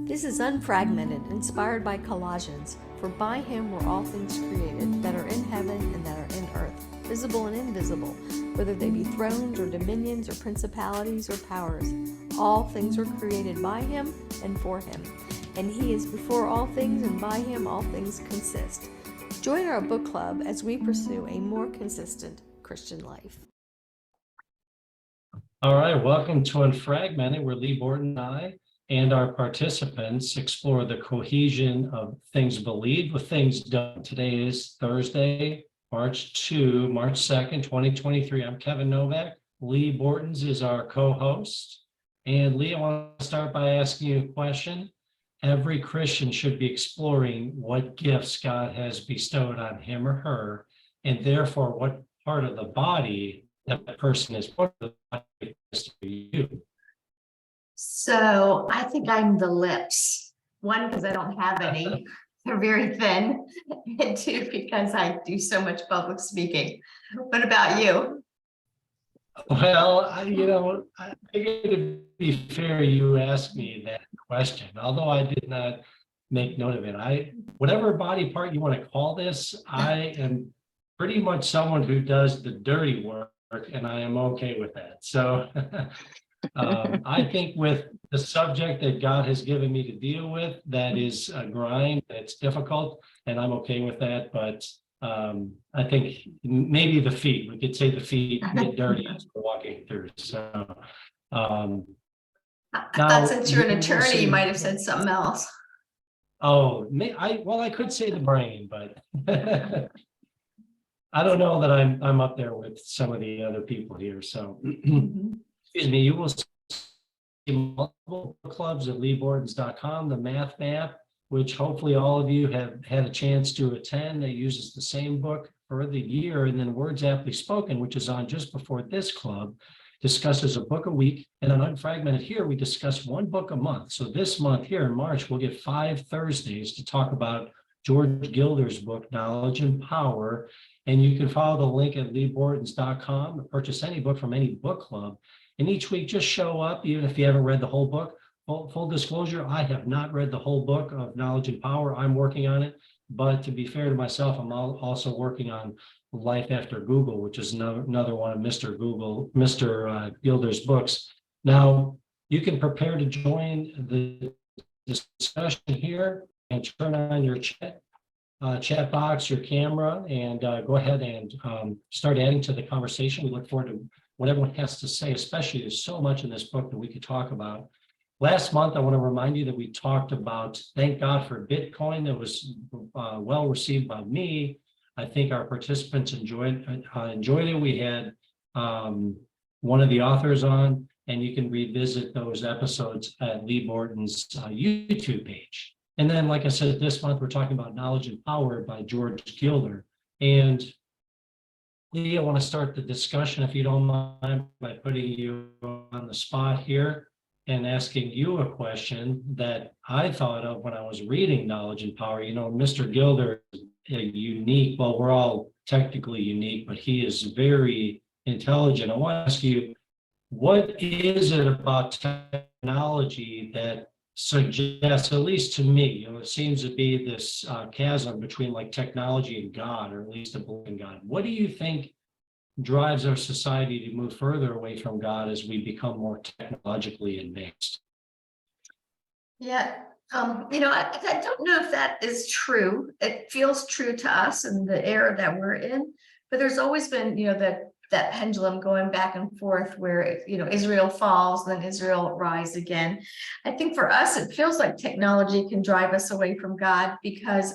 This is Unfragmented, inspired by Colossians. For by him were all things created, that are in heaven and that are in earth, visible and invisible, whether they be thrones or dominions or principalities or powers. All things were created by him and for him. And he is before all things, and by him all things consist. Join our book club as we pursue a more consistent Christian life. All right, welcome to Unfragmented, where Lee Borton and I and our participants explore the cohesion of things believed with things done. Today is Thursday, March 2nd, 2023. I'm Kevin Novak. Lee Bortons is our co-host. And Lee, I want to start by asking you a question. Every Christian should be exploring what gifts God has bestowed on him or her, and therefore what part of the body that person is part of the body is to you. So I think I'm the lips. One, because I don't have any. They're very thin. And two, because I do so much public speaking. What about you? Well, I figured to be fair, you asked me that question, although I did not make note of it. Whatever body part you want to call this, I am pretty much someone who does the dirty work, and I am okay with that. So I think with the subject that God has given me to deal with, that is a grind, it's difficult, and I'm okay with that. But I think maybe the feet, we could say the feet get dirty as we're walking through. So I thought since you're an attorney, you might have said something else. Oh, I could say the brain, but I don't know that I'm up there with some of the other people here. So excuse me, you will see multiple clubs at leebortons.com, the math map, which hopefully all of you have had a chance to attend. That uses the same book for the year. And then Words Aptly Spoken, which is on just before this club, discusses a book a week. And on Unfragmented here, we discuss one book a month. So this month here in March, we'll get 5 Thursdays to talk about George Gilder's book, Knowledge and Power. And you can follow the link at leebortons.com or purchase any book from any book club. And each week, just show up, even if you haven't read the whole book. Full disclosure, I have not read the whole book of Knowledge and Power. I'm working on it. But to be fair to myself, I'm also working on Life After Google, which is another one of Mr. Gilder's books. Now, you can prepare to join the discussion here and turn on your chat box, your camera, and go ahead and start adding to the conversation. We look forward to what everyone has to say, especially there's so much in this book that we could talk about. Last month, I want to remind you that we talked about, thank God for Bitcoin. That was well received by me. I think our participants enjoyed it. We had one of the authors on, and you can revisit those episodes at Lee Borton's YouTube page. And then, like I said, this month, we're talking about Knowledge and Power by George Gilder. And Lee, I want to start the discussion, if you don't mind, by putting you on the spot here and asking you a question that I thought of when I was reading Knowledge and Power. You know, Mr. Gilder is unique. Well, we're all technically unique, but he is very intelligent. I want to ask you, what is it about technology that suggests, at least to me, it seems to be this chasm between like technology and God, or at least a belief in God. What do you think drives our society to move further away from God as we become more technologically advanced? Yeah, I don't know if that is true. It feels true to us in the era that we're in, but there's always been, that pendulum going back and forth where, Israel falls, then Israel rise again. I think for us, it feels like technology can drive us away from God because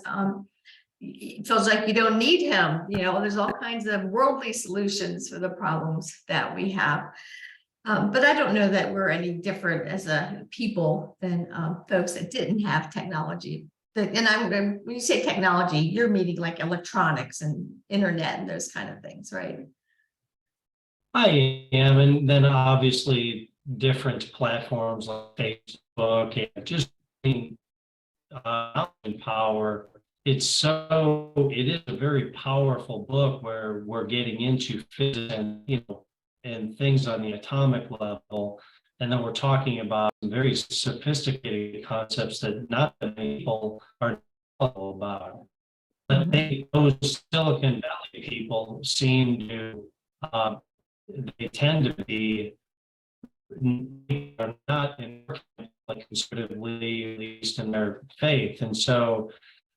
it feels like you don't need him. There's all kinds of worldly solutions for the problems that we have. But I don't know that we're any different as a people than folks that didn't have technology. When you say technology, you're meaning like electronics and internet and those kind of things, right? I am, and then obviously different platforms like Facebook and just Knowledge and Power. It is a very powerful book where we're getting into physics and things on the atomic level And then we're talking about some very sophisticated concepts that not many people are knowledgeable about. But those Silicon Valley people seem to, they tend to be are not in like conservatively, at least in their faith. And so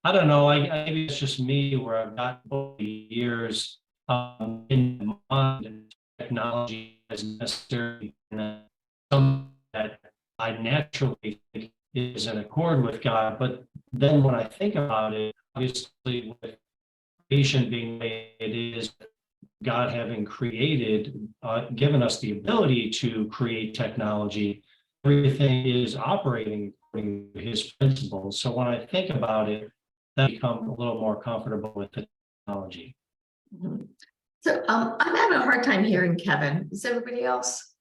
I don't know, maybe it's just me where I've got 40 years in mind technology as necessary, and some that I naturally think is in accord with God. But then when I think about it, obviously with creation being the way it is, God having created, given us the ability to create technology, everything is operating according to his principles. So when I think about it, I become a little more comfortable with the technology. So I'm having a hard time hearing Kevin. Is everybody else?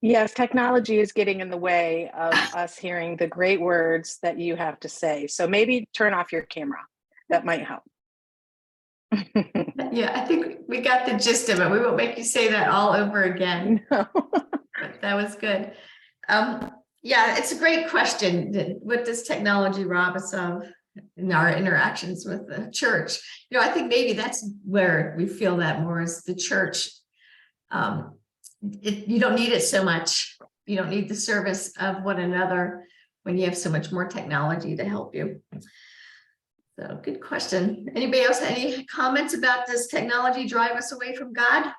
Yes, technology is getting in the way of us hearing the great words that you have to say. So maybe turn off your camera. That might help. Yeah, I think we got the gist of it. We won't make you say that all over again. No. But that was good. Yeah, it's a great question. What does technology rob us of in our interactions with the church? You know, I think maybe that's where we feel that more is the church. You don't need it so much. You don't need the service of one another when you have so much more technology to help you. So good question. Anybody else, any comments about this technology drive us away from God?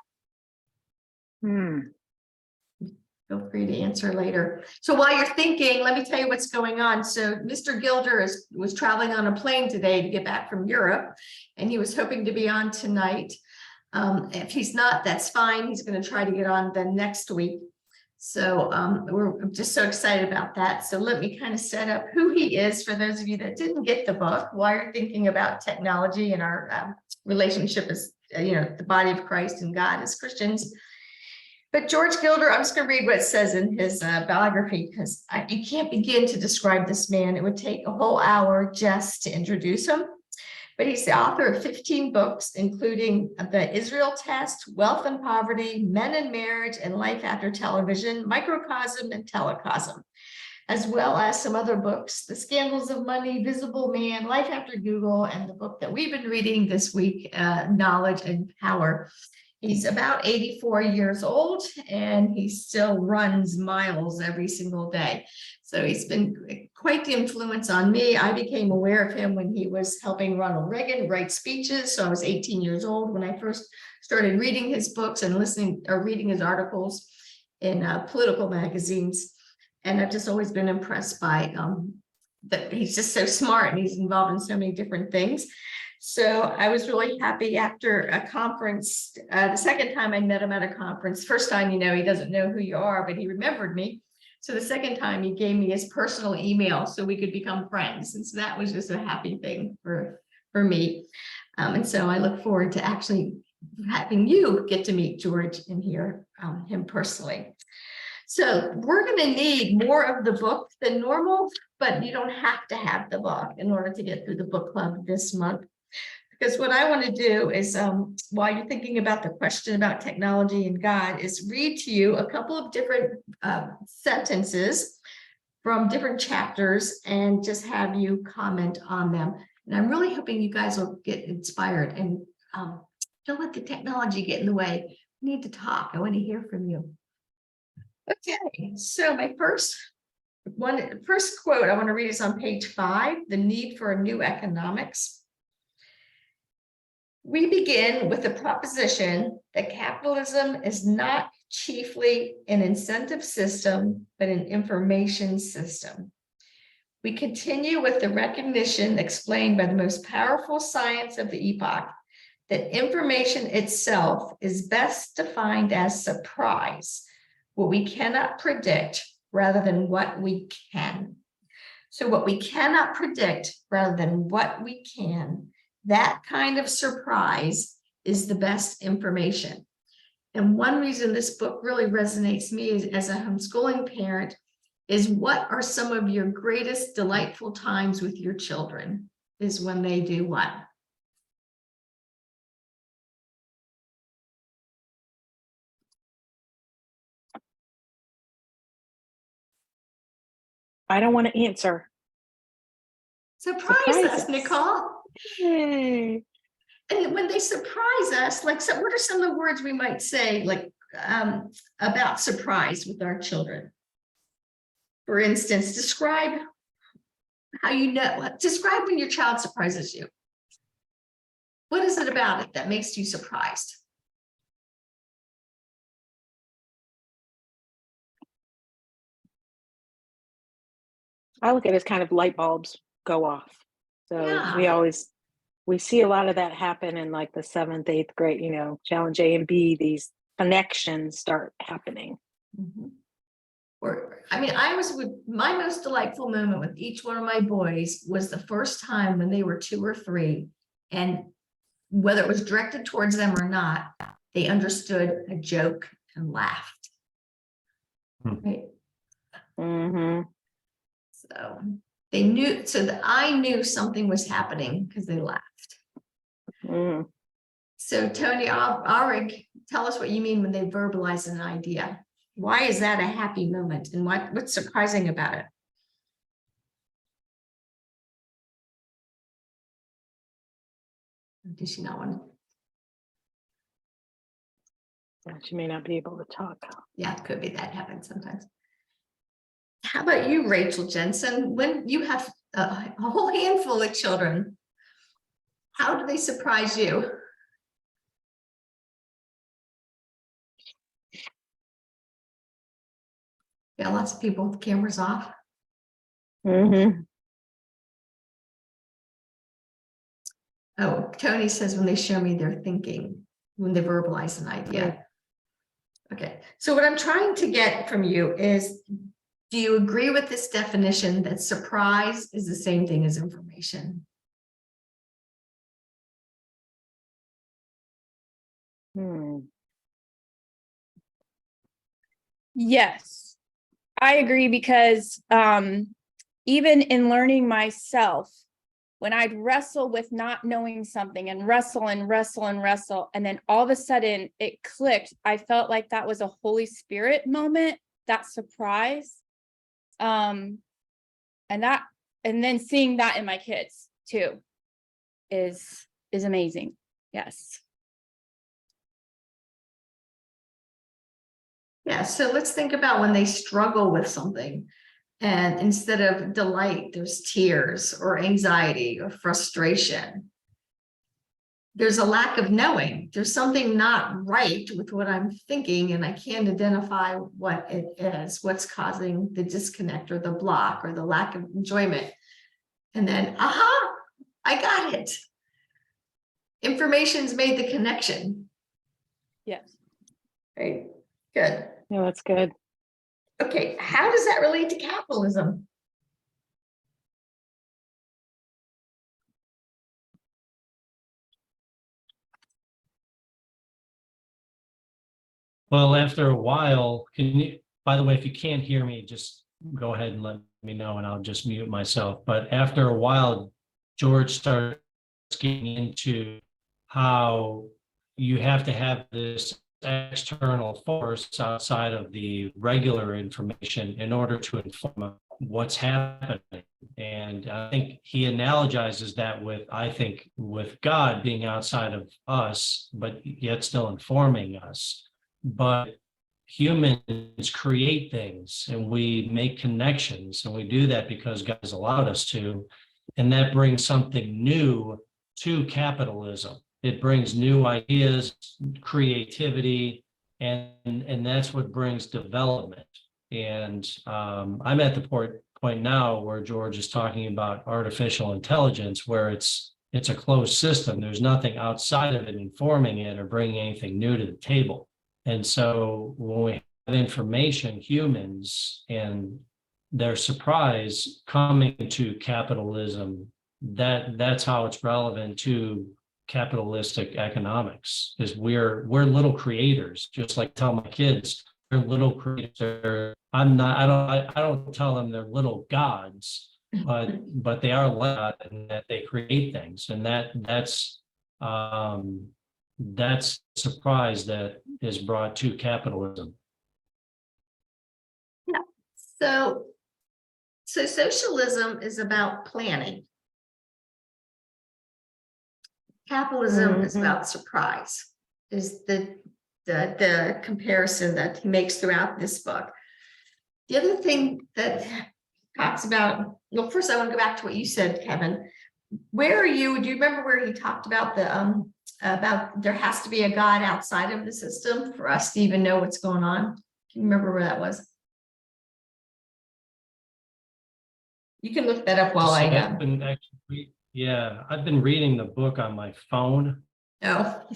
Feel free to answer later. So while you're thinking, let me tell you what's going on. So Mr. Gilder was traveling on a plane today to get back from Europe, and he was hoping to be on tonight. If he's not, that's fine. He's going to try to get on the next week. So we're just so excited about that. So let me kind of set up who he is for those of you that didn't get the book, why you're thinking about technology and our relationship as, the body of Christ and God as Christians. But George Gilder, I'm just going to read what it says in his biography, because you can't begin to describe this man. It would take a whole hour just to introduce him. But he's the author of 15 books, including The Israel Test, Wealth and Poverty, Men and Marriage, and Life After Television, Microcosm, and Telecosm, as well as some other books, The Scandals of Money, Visible Man, Life After Google, and the book that we've been reading this week, Knowledge and Power. He's about 84 years old, and he still runs miles every single day. So he's been quite the influence on me. I became aware of him when he was helping Ronald Reagan write speeches. So I was 18 years old when I first started reading his books and listening or reading his articles in political magazines. And I've just always been impressed by that he's just so smart and he's involved in so many different things. So I was really happy after a conference, the second time I met him at a conference. First time, he doesn't know who you are, but he remembered me. So the second time he gave me his personal email so we could become friends. And so that was just a happy thing for me. And so I look forward to actually having you get to meet George and hear him personally. So we're going to need more of the book than normal, but you don't have to have the book in order to get through the book club this month. Because what I want to do is, while you're thinking about the question about technology and God, is read to you a couple of different sentences from different chapters and just have you comment on them. And I'm really hoping you guys will get inspired and don't let the technology get in the way. We need to talk. I want to hear from you. Okay, so my first quote I want to read is on page 5, The Need for a New Economics. We begin with the proposition that capitalism is not chiefly an incentive system, but an information system. We continue with the recognition explained by the most powerful science of the epoch that information itself is best defined as surprise, what we cannot predict rather than what we can. So what we cannot predict rather than what we can, that kind of surprise is the best information. And one reason this book really resonates me as a homeschooling parent is what are some of your greatest delightful times with your children is when they do what? I don't want to answer. Surprise us, us. Nicole. Yay. And when they surprise us, like, so what are some of the words we might say, like, about surprise with our children? For instance, describe how describe when your child surprises you. What is it about it that makes you surprised? I look at it as kind of light bulbs go off. So Yeah. we see a lot of that happen in like the 7th, 8th grade, challenge A and B, these connections start happening. Mhm. Or, I mean, my most delightful moment with each one of my boys was the first time when they were 2 or 3, and whether it was directed towards them or not, they understood a joke and laughed. Right. Mm-hmm. So they knew, so that I knew something was happening because they laughed. Mm. So Tony, Arik, tell us what you mean when they verbalize an idea. Why is that a happy moment, and what's surprising about it? Does she not want to? She may not be able to talk. Yeah, it could be that happens sometimes. How about you, Rachel Jensen? When you have a whole handful of children, how do they surprise you? Yeah, lots of people with cameras off. Mm-hmm. Oh, Tony says when they show me their thinking, when they verbalize an idea. Okay, so what I'm trying to get from you is, do you agree with this definition that surprise is the same thing as information? Yes, I agree, because even in learning myself, when I'd wrestle with not knowing something and wrestle and wrestle and wrestle, and then all of a sudden it clicked, I felt like that was a Holy Spirit moment, that surprise. And then seeing that in my kids too is amazing. Yes. Yeah, so let's think about when they struggle with something, and instead of delight, there's tears or anxiety or frustration. There's a lack of knowing. There's something not right with what I'm thinking, and I can't identify what it is, what's causing the disconnect or the block or the lack of enjoyment. And then, aha, I got it. Information's made the connection. Yes. Right, good. Yeah, that's good. Okay, how does that relate to capitalism? Well, after a while, by the way, if you can't hear me, just go ahead and let me know and I'll just mute myself. But after a while, George started getting into how you have to have this external force outside of the regular information in order to inform what's happening. And I think he analogizes that with God being outside of us, but yet still informing us. But humans create things and we make connections, and we do that because God has allowed us to. And that brings something new to capitalism. It brings new ideas, creativity, and that's what brings development. And I'm at the point now where George is talking about artificial intelligence, where it's a closed system. There's nothing outside of it informing it or bringing anything new to the table. And so when we have information, humans, and their surprise coming to capitalism, that's how it's relevant to capitalistic economics, is we're little creators. Just like tell my kids, they're little creators. I don't tell them they're little gods, but they are God, and that they create things, and that's surprise that is brought to capitalism. Yeah. So So socialism is about planning. Capitalism is Mhm. about surprise, is the comparison that he makes throughout this book. The other thing that talks about, well, first I want to go back to what you said, Kevin. Where are you? Do you remember where he talked about about there has to be a God outside of the system for us to even know what's going on? Can you remember where that was? You can look that up while I I've been actually, yeah, I've been reading the book on my phone. Oh,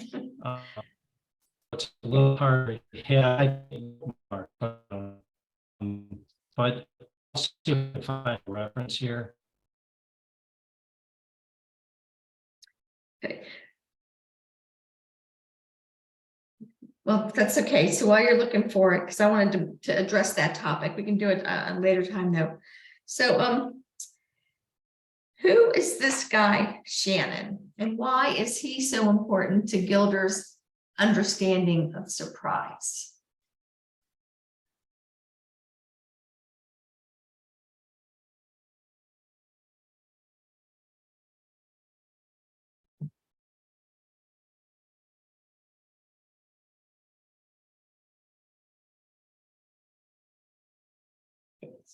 It's a little hard. Yeah, but I'll see if I can find a reference here. okay. Well, that's okay. So while you're looking for it, because I wanted to address that topic, we can do it a later time though. So, who is this guy, Shannon, and why is he so important to Gilder's understanding of surprise?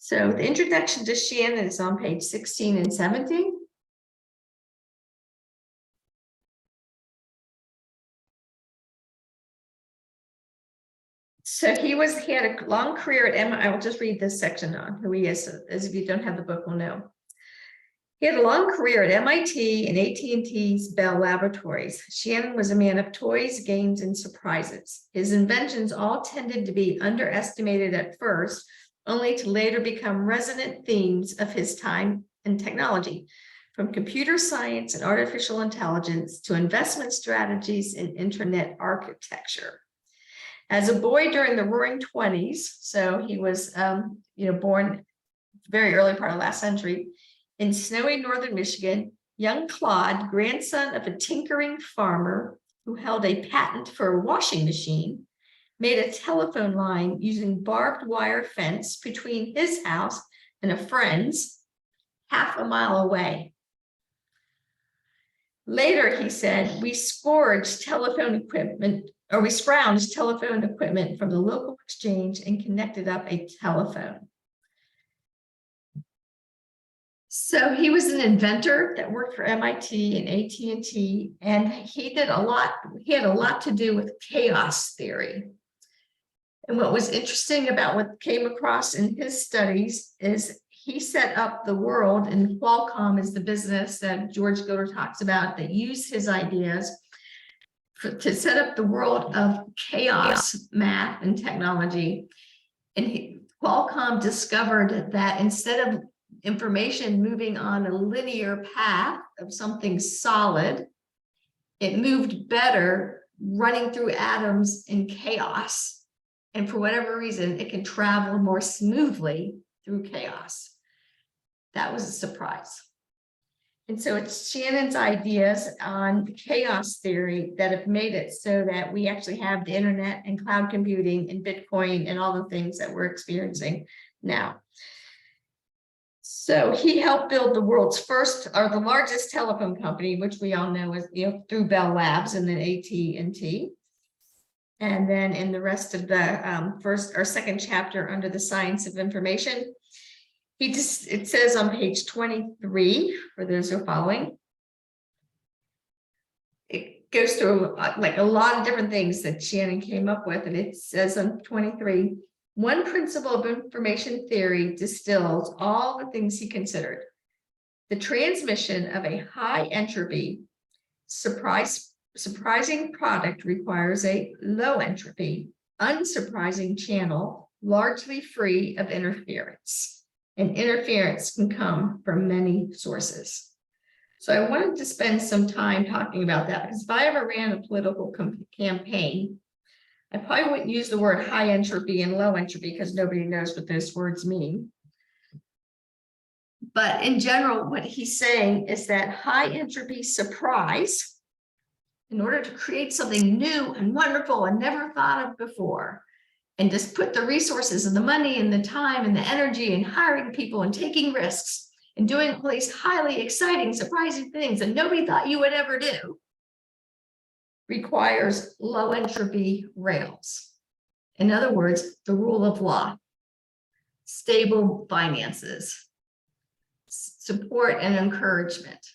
So the introduction to Shannon is on page 16 and 17. So he had a long career at MIT. I will just read this section on who he is, as if you don't have the book, will know. He had a long career at MIT and AT&T's Bell Laboratories. Shannon was a man of toys, games, and surprises. His inventions all tended to be underestimated at first, only to later become resonant themes of his time and technology, from computer science and artificial intelligence to investment strategies and internet architecture. As a boy during the Roaring 20s, so he was, born very early part of last century, in snowy northern Michigan, young Claude, grandson of a tinkering farmer who held a patent for a washing machine, made a telephone line using barbed wire fence between his house and a friend's half a mile away. Later, he said, we scrounged telephone equipment from the local exchange and connected up a telephone. So he was an inventor that worked for MIT and AT&T, and he had a lot to do with chaos theory. And what was interesting about what came across in his studies is he set up the world, and Qualcomm is the business that George Gilder talks about that used his ideas to set up the world of chaos, math, and technology. And Qualcomm discovered that instead of information moving on a linear path of something solid, it moved better running through atoms in chaos. And for whatever reason, it can travel more smoothly through chaos. That was a surprise. And so it's Shannon's ideas on chaos theory that have made it so that we actually have the internet and cloud computing and Bitcoin and all the things that we're experiencing now. So he helped build the world's the largest telephone company, which we all know is, through Bell Labs and then AT&T. And then in the rest of the second chapter under the science of information, it says on page 23, for those who are following, it goes through like a lot of different things that Shannon came up with. And it says on 23, one principle of information theory distills all the things he considered. The transmission of a high entropy, surprising product requires a low entropy, unsurprising channel, largely free of interference. And interference can come from many sources. So I wanted to spend some time talking about that, because if I ever ran a political campaign, I probably wouldn't use the word high entropy and low entropy because nobody knows what those words mean. But in general, what he's saying is that high entropy surprise, in order to create something new and wonderful and never thought of before, and just put the resources and the money and the time and the energy and hiring people and taking risks and doing all these highly exciting, surprising things that nobody thought you would ever do requires low entropy rails. In other words, the rule of law, stable finances, support and encouragement.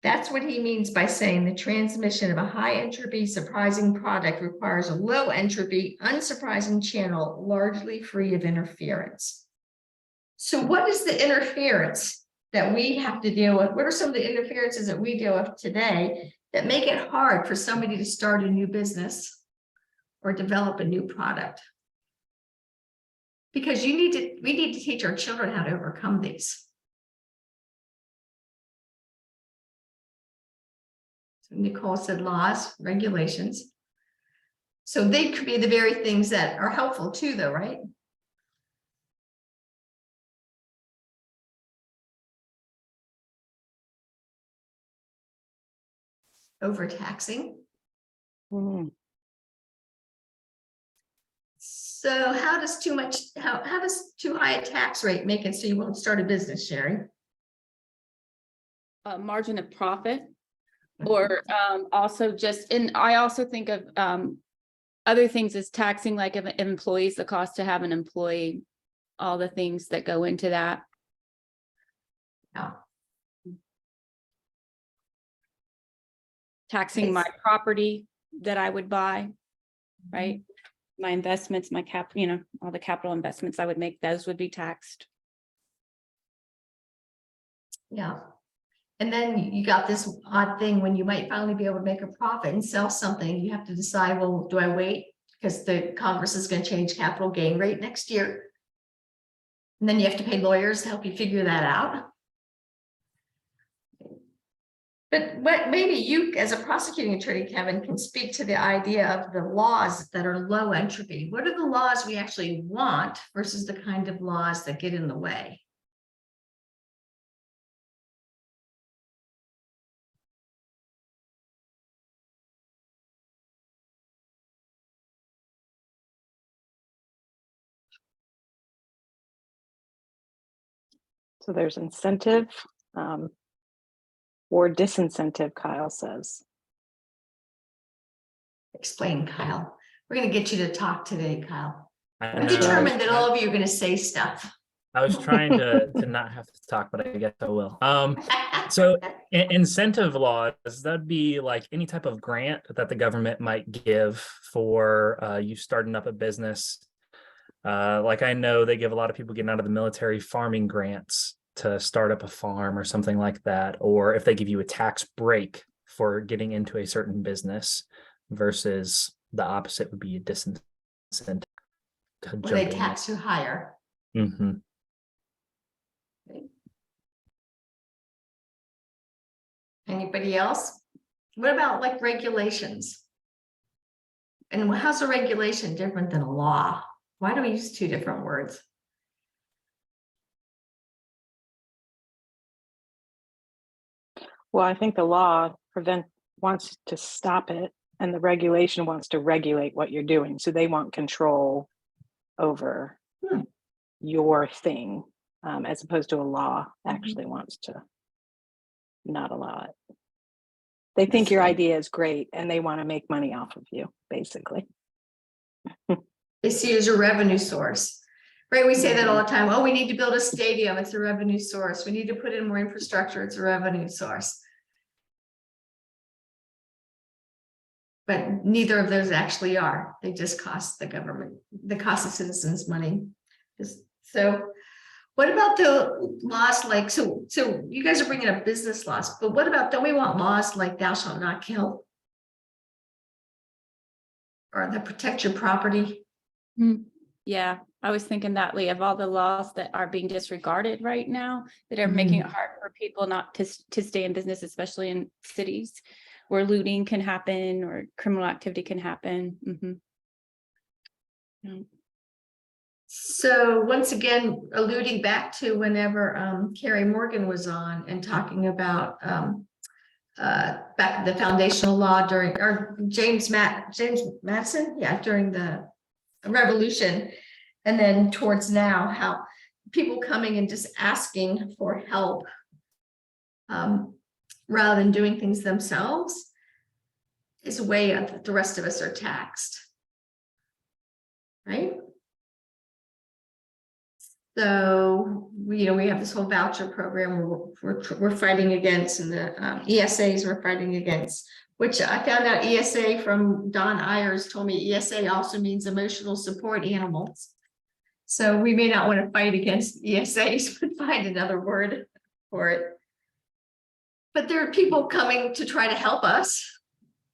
That's what he means by saying the transmission of a high entropy, surprising product requires a low entropy, unsurprising channel, largely free of interference. So what is the interference that we have to deal with? What are some of the interferences that we deal with today that make it hard for somebody to start a new business or develop a new product? Because we need to teach our children how to overcome these. So Nicole said laws, regulations. So they could be the very things that are helpful too, though, right? Overtaxing. Mm. So how does too high a tax rate make it so you won't start a business, Sherry? A margin of profit, or also just, and I also think of other things as taxing, like of employees, the cost to have an employee, all the things that go into that. Yeah. Taxing my property that I would buy, right? My investments, my all the capital investments I would make, those would be taxed. Yeah. And then you got this odd thing when you might finally be able to make a profit and sell something, you have to decide, well, do I wait? Because the Congress is going to change capital gain rate next year. And then you have to pay lawyers to help you figure that out. But maybe you, as a prosecuting attorney, Kevin, can speak to the idea of the laws that are low entropy. What are the laws we actually want versus the kind of laws that get in the way? So there's incentive or disincentive, Kyle says. Explain, Kyle. We're going to get you to talk today, Kyle. I'm That's determined that all of you are going to say stuff. I was trying to not have to talk, but I guess I will. So incentive laws, that'd be like any type of grant that the government might give for you starting up a business. Like I know they give a lot of people getting out of the military farming grants to start up a farm or something like that. Or if they give you a tax break for getting into a certain business versus the opposite would be a disincentive. Well, they tax you higher. Mm-hmm. Anybody else? What about like regulations? And how's a regulation different than a law? Why do we use two different words? Well, I think the law wants to stop it, and the regulation wants to regulate what you're doing. So they want control over your thing, as opposed to a law actually wants to not allow it. They think your idea is great and they want to make money off of you, basically. They see it as a revenue source, right? We say that all the time. Oh, we need to build a stadium. It's a revenue source. We need to put in more infrastructure. It's a revenue source. But neither of those actually are. They just cost the government, they cost the citizens money. So what about the laws like, so you guys are bringing up business laws, but what about, don't we want laws like thou shalt not kill? Or that protect your property? Yeah, I was thinking that, Lee, of all the laws that are being disregarded right now that are making it hard for people not to stay in business, especially in cities where looting can happen or criminal activity can happen. So once again, alluding back to whenever Carrie Morgan was on and talking about back the foundational law during, or James Madison, yeah, during the Revolution. And then towards now, how people coming and just asking for help rather than doing things themselves is a way that the rest of us are taxed. Right? So we have this whole voucher program we're fighting against, and the ESAs we're fighting against, which I found out ESA from Don Ayers told me ESA also means emotional support animals. So we may not want to fight against ESAs, but find another word for it. But there are people coming to try to help us,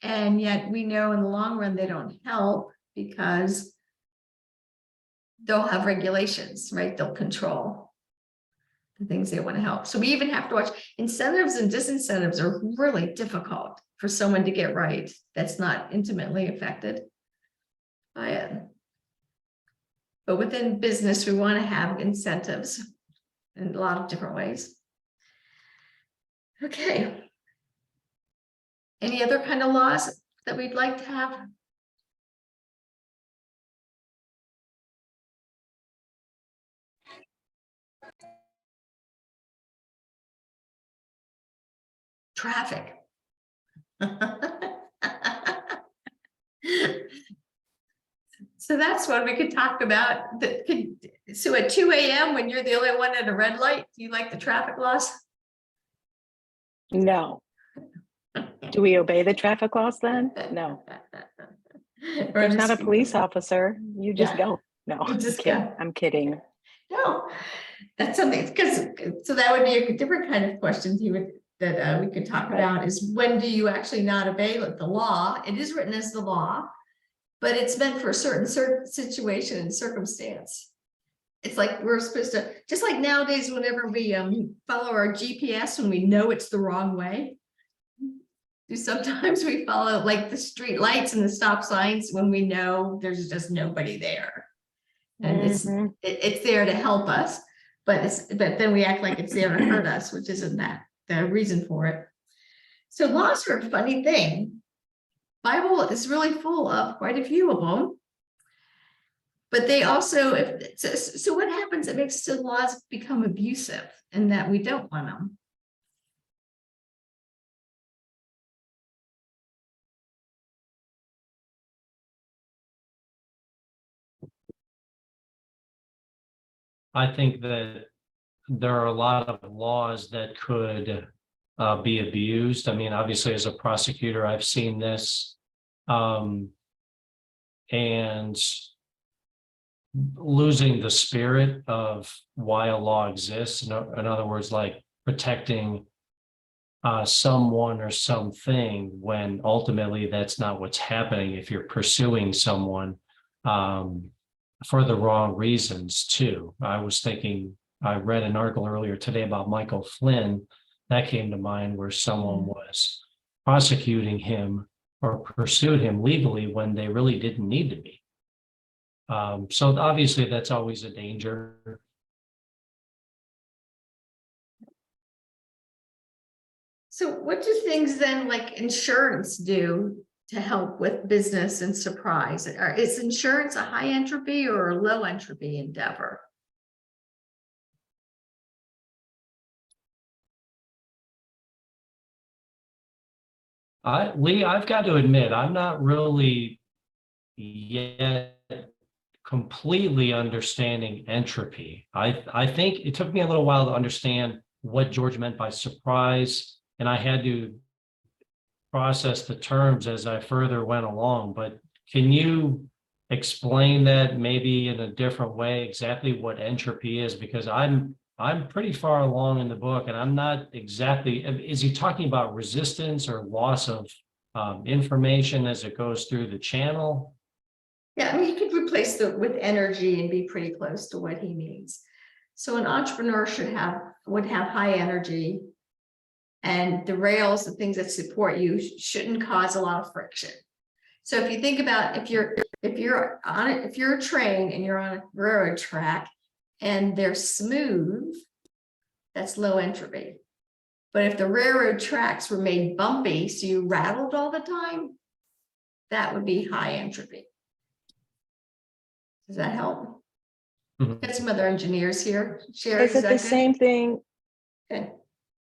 and yet we know in the long run they don't help because they'll have regulations, right? They'll control the things they want to help. So we even have to watch incentives and disincentives are really difficult for someone to get right that's not intimately affected by it. But within business, we want to have incentives in a lot of different ways. Okay. Any other kind of laws that we'd like to have? Traffic. So that's what we could talk about. So at 2 a.m. when you're the only one at a red light, do you like the traffic laws? No. Do we obey the traffic laws then? No. There's not a police officer. You just go. No, You just I'm kidding. go. I'm kidding. No, that's something, because so that would be a different kind of question that we could talk about is when do you actually not obey the law? It is written as the law, but it's meant for a certain situation and circumstance. It's like we're supposed to, just like nowadays, whenever we follow our GPS when we know it's the wrong way. Sometimes we follow like the street lights and the stop signs when we know there's just nobody there. And it's there to help us, but then we act like it's there to hurt us, which isn't that the reason for it. So laws are a funny thing. Bible is really full of quite a few of them. But they also, so what happens? It makes the laws become abusive and that we don't want them. I think that there are a lot of laws that could be abused. I mean, obviously, as a prosecutor, I've seen this. And losing the spirit of why a law exists. In other words, like protecting someone or something when ultimately that's not what's happening if you're pursuing someone for the wrong reasons too. I was thinking, I read an article earlier today about Michael Flynn. That came to mind where someone was prosecuting him or pursued him legally when they really didn't need to be. So obviously that's always a danger. So what do things then like insurance do to help with business and surprise? Is insurance a high entropy or a low entropy endeavor? Lee, I've got to admit, I'm not really yet completely understanding entropy. I think it took me a little while to understand what George meant by surprise, and I had to process the terms as I further went along. But can you explain that maybe in a different way, exactly what entropy is? Because I'm pretty far along in the book and I'm not exactly, is he talking about resistance or loss of information as it goes through the channel? Yeah, I mean, you could replace with energy and be pretty close to what he means. So an entrepreneur would have high energy, and the rails, the things that support you, shouldn't cause a lot of friction. So if you think about if you're a train and you're on a railroad track and they're smooth, that's low entropy. But if the railroad tracks were made bumpy, so you rattled all the time, that would be high entropy. Does that help? Mhm. Got some other engineers here. Sherry, Is it the that good? same thing? Okay.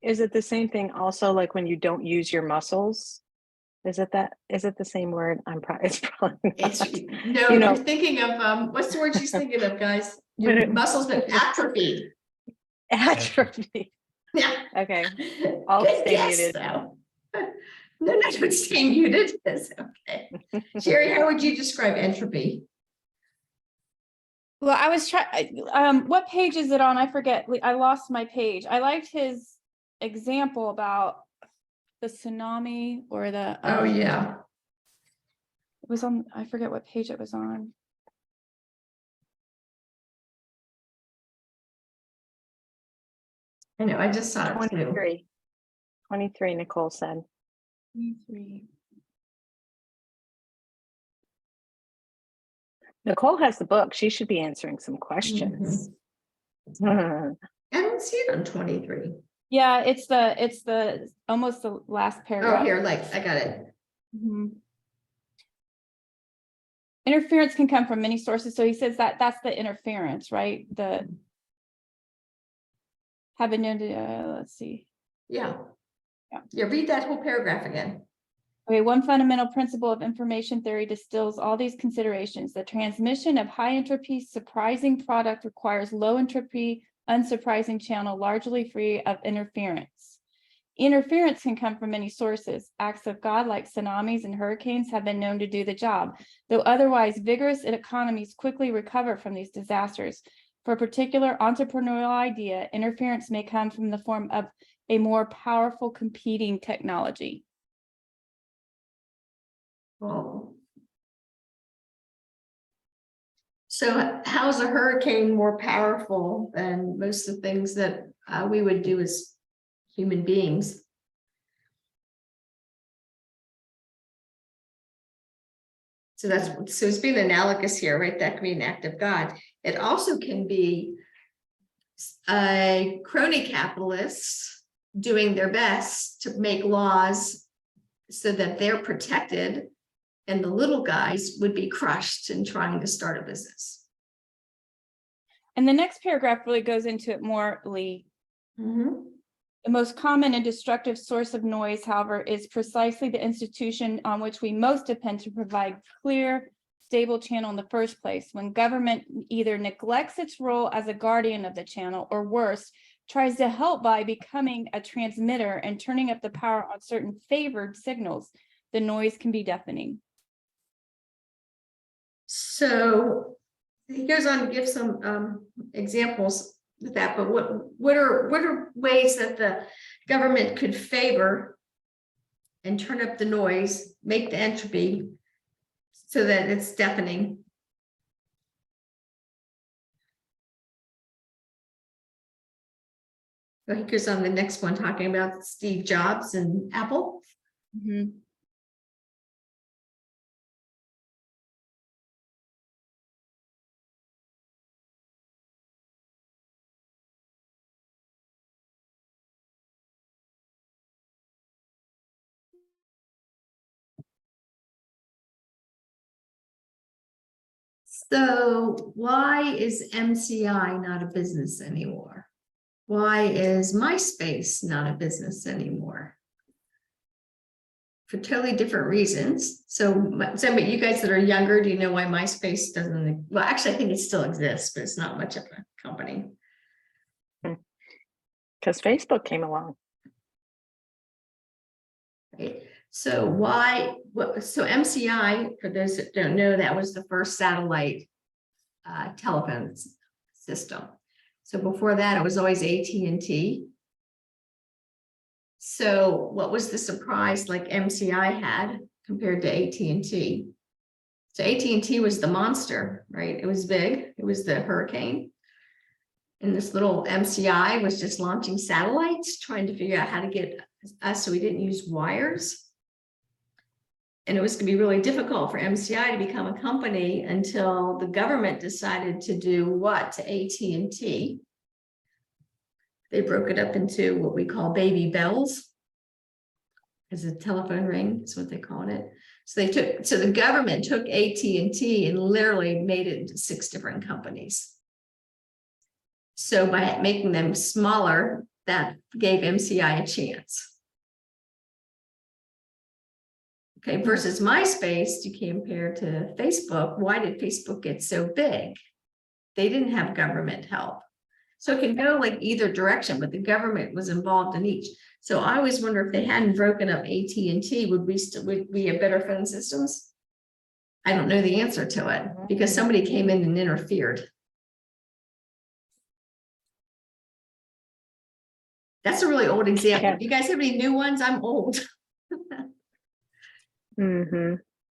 Is it the same thing also like when you don't use your muscles? Is it the same word? It's probably It's not. no, You know- you're thinking of what's the word she's thinking of, guys? When Your it- muscles been atrophied. Atrophy. Yeah. Okay, I'll Good stay guess, muted. though. No, don't stay muted. That's okay. Sherry, how would you describe entropy? Well, I was trying, what page is it on? I forget. I lost my page. I liked his example about the tsunami or the. Oh, yeah. It was on, I forget what page it was on. I know, I just saw it too. 23, Nicole said. 23. Nicole has the book. She should be answering some questions. I don't see it on 23. Yeah, it's the almost the last Oh, paragraph. here, like, I got it. Mhm. Interference can come from many sources. So he says that that's the interference, right? The having, let's see. Yeah. Yeah. Yeah, read that whole paragraph again. Okay, one fundamental principle of information theory distills all these considerations. The transmission of high entropy surprising product requires low entropy, unsurprising channel largely free of interference. Interference can come from many sources. Acts of God like tsunamis and hurricanes have been known to do the job, though otherwise vigorous economies quickly recover from these disasters. For a particular entrepreneurial idea, interference may come from the form of a more powerful competing technology. Oh. So how's a hurricane more powerful than most of the things that we would do as human beings? So it's being analogous here, right? That can be an act of God. It also can be a crony capitalist doing their best to make laws so that they're protected and the little guys would be crushed in trying to start a business. And the next paragraph really goes into it more, Lee. The most common and destructive source of noise, however, is precisely the institution on which we most depend to provide clear, stable channel in the first place. When government either neglects its role as a guardian of the channel, or worse, tries to help by becoming a transmitter and turning up the power on certain favored signals, the noise can be deafening. So he goes on to give some examples with that, but what are ways that the government could favor and turn up the noise, make the entropy so that it's deafening? So he goes on the next one talking about Steve Jobs and Apple. So why is MCI not a business anymore? Why is MySpace not a business anymore? For totally different reasons. So some of you guys that are younger, do you know why MySpace doesn't? Well, actually, I think it still exists, but it's not much of a company. Because Facebook came along. Right? So so MCI, for those that don't know, that was the first satellite telephone system. So before that, it was always AT&T. So what was the surprise like MCI had compared to AT&T? So AT&T was the monster, right? It was big. It was the hurricane. And this little MCI was just launching satellites, trying to figure out how to get us so we didn't use wires. And it was going to be really difficult for MCI to become a company until the government decided to do what to AT&T? They broke it up into what we call baby bells. As a telephone ring is what they called it. So the government took AT&T and literally made it into 6 different companies. So by making them smaller, that gave MCI a chance. Okay, versus MySpace, you compare to Facebook. Why did Facebook get so big? They didn't have government help. So it can go like either direction, but the government was involved in each. So I always wonder if they hadn't broken up AT&T, would we have better phone systems? I don't know the answer to it because somebody came in and interfered. That's a really old example. Do you guys have any new ones? I'm old.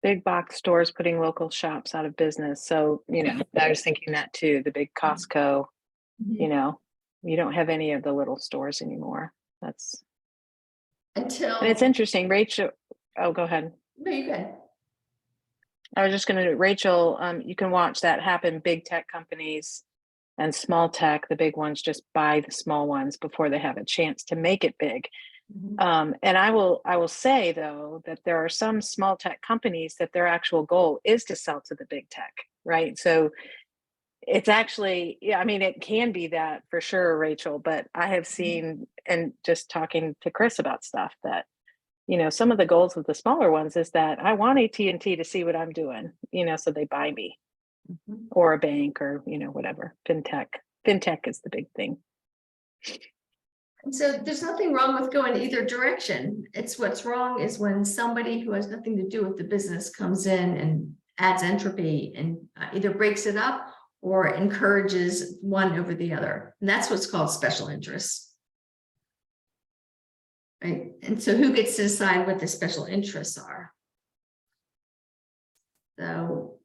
Big box stores putting local shops out of business. So, I was thinking that too, the big Costco, you don't have any of the little stores anymore. That's Until and it's interesting, Rachel. Oh, go ahead. No, you can. I was just going to, Rachel, you can watch that happen. Big tech companies and small tech, the big ones just buy the small ones before they have a chance to make it big. And I will say though, that there are some small tech companies that their actual goal is to sell to the big tech, right? So it's actually, it can be that for sure, Rachel, but I have seen, and just talking to Chris about stuff that, some of the goals of the smaller ones is that I want AT&T to see what I'm doing, so they buy me, or a bank, or, whatever, fintech is the big thing. And so there's nothing wrong with going either direction. It's what's wrong is when somebody who has nothing to do with the business comes in and adds entropy and either breaks it up or encourages one over the other. And that's what's called special interests. Right? And so who gets to decide what the special interests are? So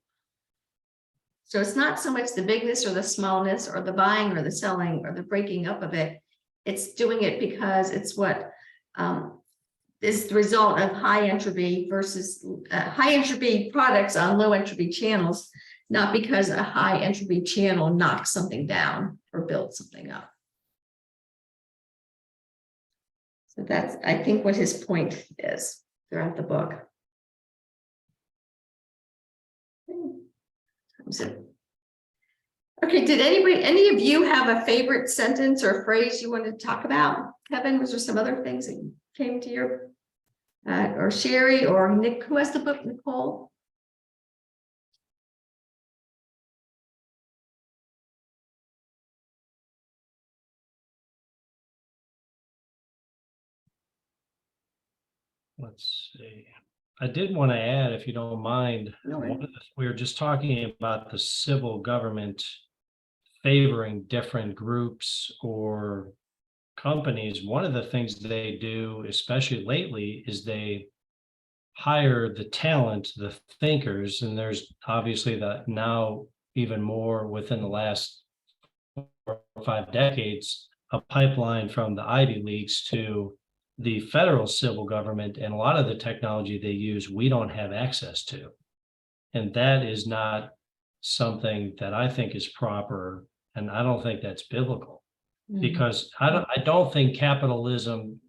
it's not so much the bigness or the smallness or the buying or the selling or the breaking up of it. It's doing it because it's what is the result of high entropy versus high entropy products on low entropy channels, not because a high entropy channel knocks something down or builds something up. So that's, I think, what his point is throughout the book. Okay, did any of you have a favorite sentence or phrase you wanted to talk about? Kevin, was there some other things that came to your, or Sherry or Nick? Who has the book, Nicole? Let's see. I did want to add, if you don't mind, we were just talking about the civil government favoring different groups or companies. One of the things they do, especially lately, is they hire the talent, the thinkers, and there's obviously that now even more within the last 4 or 5 decades, a pipeline from the Ivy Leagues to the federal civil government, and a lot of the technology they use, we don't have access to. And that is not something that I think is proper, and I don't think that's biblical. Because I don't think capitalism,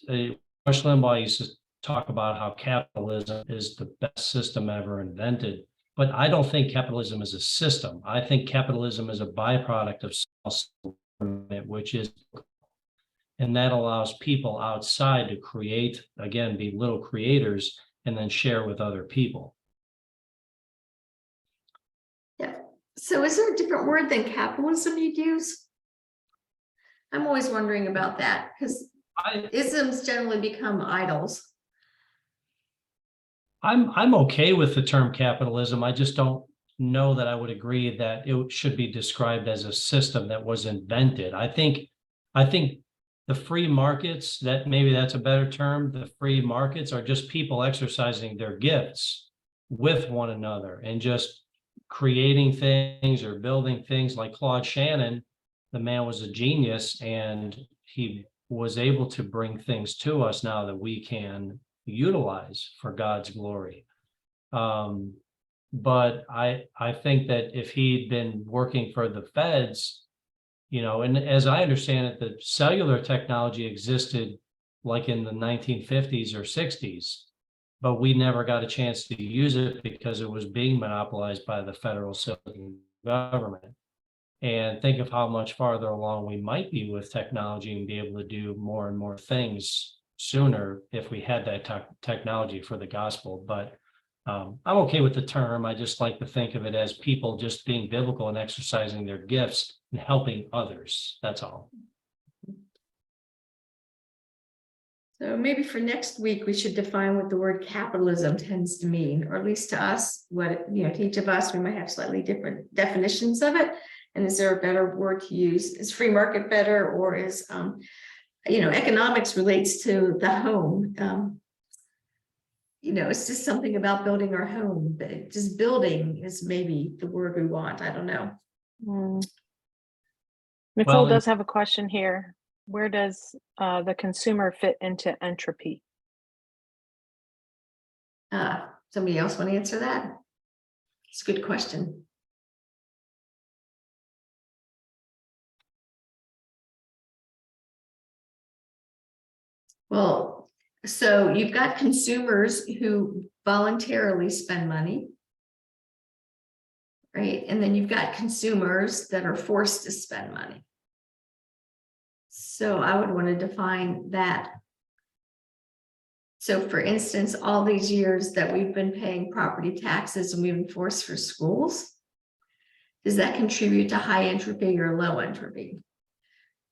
Rush Limbaugh used to talk about how capitalism is the best system ever invented, but I don't think capitalism is a system. I think capitalism is a byproduct of government, which is, and that allows people outside to create, again, be little creators and then share with other people. Yeah. So is there a different word than capitalism you'd use? I'm always wondering about that because isms generally become idols. I'm okay with the term capitalism. I just don't know that I would agree that it should be described as a system that was invented. I think the free markets, that maybe that's a better term, the free markets are just people exercising their gifts with one another and just creating things or building things. Like Claude Shannon, the man was a genius and he was able to bring things to us now that we can utilize for God's glory. But I think that if he'd been working for the feds, You know, and as I understand it, the cellular technology existed like in the 1950s or 60s, but we never got a chance to use it because it was being monopolized by the federal Silicon government. And think of how much farther along we might be with technology and be able to do more and more things sooner if we had that technology for the gospel. But I'm okay with the term. I just like to think of it as people just being biblical and exercising their gifts and helping others. That's all. So maybe for next week, we should define what the word capitalism tends to mean, or at least to us, what, you know, to each of us, we might have slightly different definitions of it. And is there a better word to use? Is free market better, or is, you know, economics relates to the home? You know, it's just something about building our home, but just building is maybe the word we want. I don't know. Nicole Well, does have a question here. Where does the consumer fit into entropy? Somebody else want to answer that? It's a good question. Well, so you've got consumers who voluntarily spend money, right? And then you've got consumers that are forced to spend money. So I would want to define that. So for instance, all these years that we've been paying property taxes and we've been forced for schools, does that contribute to high entropy or low entropy?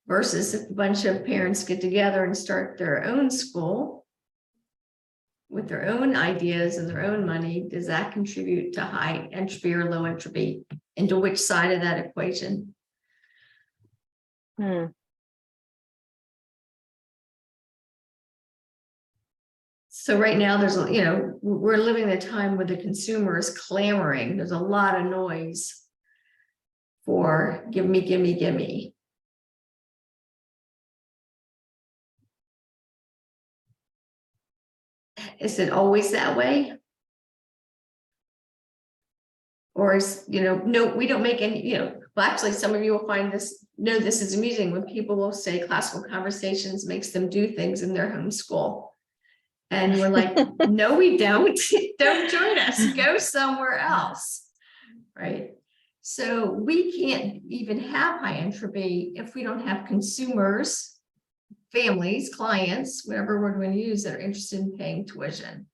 Versus if a bunch of parents get together and start their own school with their own ideas and their own money, does that contribute to high entropy or low entropy? Into which side of that equation? So right now there's, you know, we're living in a time where the consumer is clamoring. There's a lot of noise for give me, give me, give me. Is it always that way? Or is, you know, no, we don't make any, you know, well, actually, some of you will find this, know this is amusing when people will say classical conversations makes them do things in their home school. And we're like, no, we don't. Don't join us. Go somewhere else. Right. So we can't even have high entropy if we don't have consumers, families, clients, whatever word we use, that are interested in paying tuition.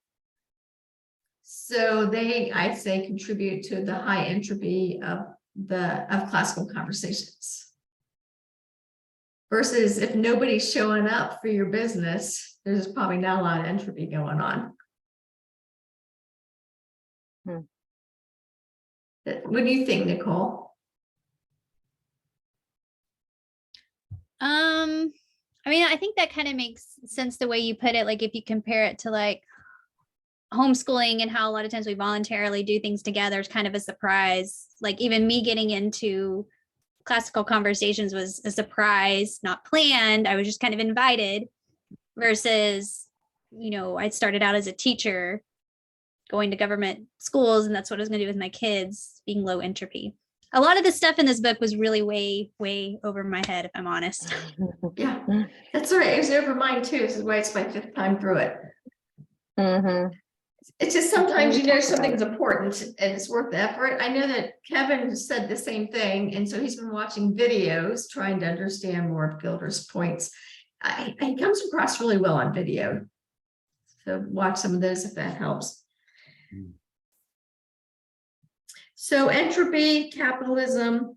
So they, I'd say, contribute to the high entropy of classical conversations. Versus if nobody's showing up for your business, there's probably not a lot of entropy going on. What do you think, Nicole? I mean, I think that kind of makes sense the way you put it. Like if you compare it to like homeschooling and how a lot of times we voluntarily do things together is kind of a surprise. Like even me getting into classical conversations was a surprise, not planned. I was just kind of invited versus, you know, I started out as a teacher going to government schools, and that's what I was going to do with my kids, being low entropy. A lot of the stuff in this book was really way over my head, if I'm honest. Yeah, that's all right. It was over mine too. This is why it's my 5th time through it. It's just sometimes you know something's important and it's worth the effort. I know that Kevin said the same thing, and so he's been watching videos trying to understand more of Gilder's points. He comes across really well on video, so watch some of those if that helps. So entropy, capitalism,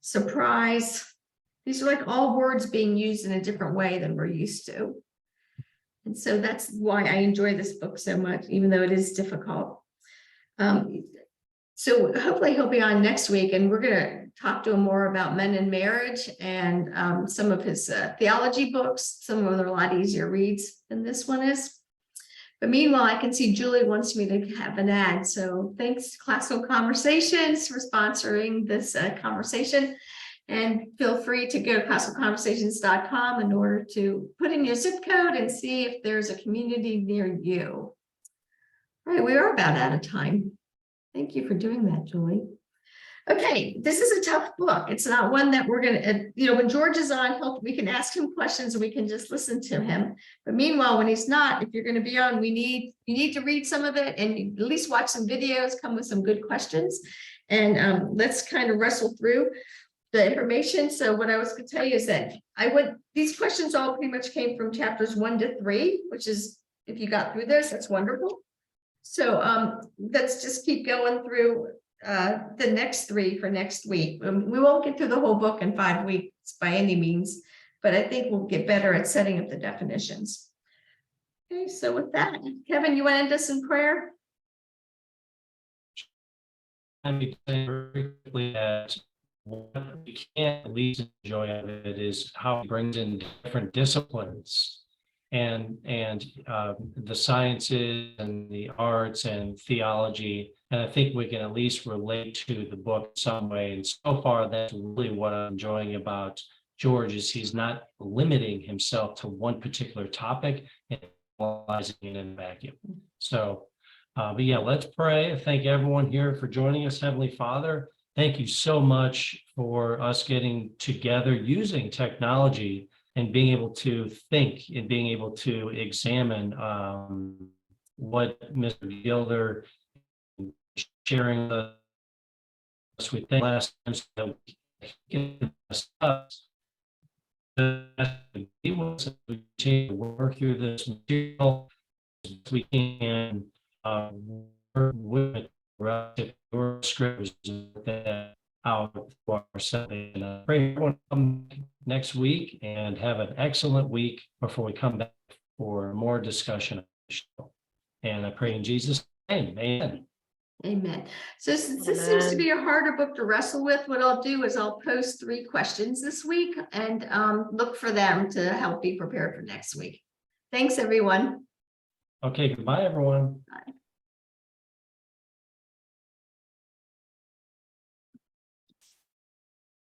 surprise, these are like all words being used in a different way than we're used to. And so that's why I enjoy this book so much, even though it is difficult. So hopefully he'll be on next week, and we're going to talk to him more about men and marriage and some of his theology books. Some of them are a lot easier reads than this one is. But meanwhile, I can see Julie wants me to have an ad. So thanks, Classical Conversations, for sponsoring this conversation. And feel free to go to classicalconversations.com in order to put in your zip code and see if there's a community near you. All right, we are about out of time. Thank you for doing that, Julie. Okay, this is a tough book. It's not one that we're gonna, when George is on, we can ask him questions and we can just listen to him. But meanwhile, when he's not, if you're gonna be on, you need to read some of it and at least watch some videos, come with some good questions. And let's kind of wrestle through the information. So what I was gonna tell you is that these questions all pretty much came from chapters 1 to 3, which is, if you got through this, that's wonderful. So let's just keep going through the next 3 for next week. We won't get through the whole book in 5 weeks by any means, but I think we'll get better at setting up the definitions. Okay, so with that, Kevin, you want to end us in prayer? Let me say very quickly that what we can't at least enjoy of it is how it brings in different disciplines and the sciences and the arts and theology. And I think we can at least relate to the book in some way. And so far, that's really what I'm enjoying about George is he's not limiting himself to one particular topic and analyzing it in a vacuum. So, but yeah, let's pray. Thank everyone here for joining us. Heavenly Father, thank you so much for us getting together using technology and being able to think and being able to examine what Mr. Gilder sharing with us. We think last time so that we can discuss we continue to work through this material as we can work with relative your scriptures that out for ourselves. And I pray everyone come next week and have an excellent week before we come back for more discussion of the show. And I pray in Jesus' name, amen. Amen. So since this seems to be a harder book to wrestle with, what I'll do is I'll post 3 questions this week and look for them to help be prepared for next week. Thanks, everyone. Okay, goodbye, everyone. Bye.